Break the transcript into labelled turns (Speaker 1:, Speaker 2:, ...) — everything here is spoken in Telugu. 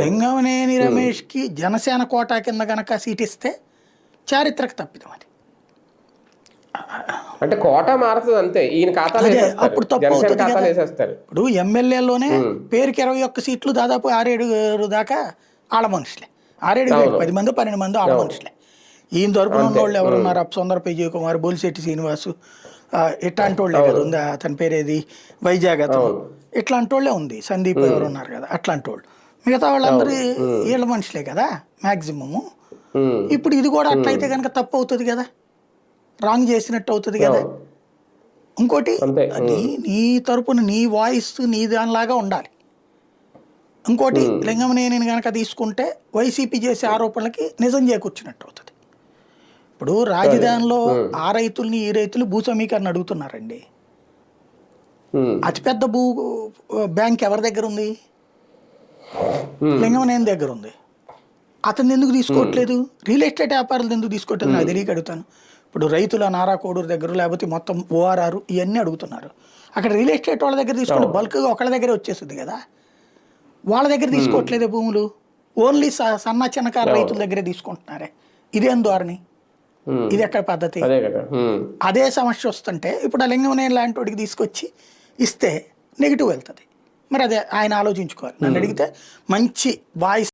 Speaker 1: లింగమనేని రమేష్కి జనసేన కోటా కింద గనక సీట్ ఇస్తే చారిత్రక తప్పిదం అది.
Speaker 2: అంటే కోటా మారుతుంది అంతే, ఈయన ఖాతాలో
Speaker 1: అప్పుడు తప్పు అవుతుంది కదా.
Speaker 2: వేసేస్తారు.
Speaker 1: ఇప్పుడు ఎమ్మెల్యేలోనే పేరుకి 21 సీట్లు, దాదాపు 6-7 దాకా ఆడ మనుషులే. 6-7 10 మంది 12 మంది ఆడ మనుషులే. ఈయన తరపున ఉన్న వాళ్ళు ఎవరున్నారు? సుందర విజయ్ కుమార్, బోలిశెట్టి శ్రీనివాసు, ఇట్లాంటి వాళ్ళే కదా ఉంది. అతని పేరేది వైజాగ్ అతను, ఇట్లాంటి వాళ్ళే ఉంది. సందీప్ ఎవరు ఉన్నారు కదా, అట్లాంటి వాళ్ళు. మిగతా వాళ్ళందరూ వీళ్ళ మనుషులే కదా మ్యాక్సిమము. ఇప్పుడు ఇది కూడా అట్లయితే కనుక తప్పు అవుతుంది కదా, రాంగ్ చేసినట్టు అవుతుంది కదా. ఇంకోటి నీ తరపున నీ వాయిస్ నీ దానిలాగా ఉండాలి. ఇంకోటి లింగమనేనిని కనుక తీసుకుంటే వైసీపీ చేసే ఆరోపణలకి నిజం చేకూర్చినట్టు అవుతుంది. ఇప్పుడు రాజధానిలో ఆ రైతుల్ని ఈ రైతులు భూ సమీకరణ అడుగుతున్నారండి. అతిపెద్ద బ్యాంక్ ఎవరి దగ్గర ఉంది? లింగమనేని దగ్గర ఉంది. అతను ఎందుకు తీసుకోవట్లేదు? రియల్ ఎస్టేట్ వ్యాపారులు ఎందుకు తీసుకోవట్లేదు నాకు తెలియక అడుగుతాను. ఇప్పుడు రైతుల నారా కోడూరు దగ్గర, లేకపోతే మొత్తం ORR ఇవన్నీ అడుగుతున్నారు. అక్కడ రియల్ ఎస్టేట్ వాళ్ళ దగ్గర తీసుకుంటే బల్క్గా ఒకళ్ళ దగ్గరే వచ్చేస్తుంది కదా. వాళ్ళ దగ్గర తీసుకోవట్లేదే భూములు, ఓన్లీ సన్న చిన్నకారు రైతుల దగ్గరే తీసుకుంటున్నారే. ఇదేం ధోరణి? ఇది ఎక్కడ పద్ధతి? అదే సమస్య వస్తుంటే ఇప్పుడు ఆ లింగమనేని లాంటి వాడికి తీసుకొచ్చి ఇస్తే నెగిటివ్ వెళ్తుంది. మరి అదే ఆయన ఆలోచించుకోవాలి. నన్ను అడిగితే మంచి వాయిస్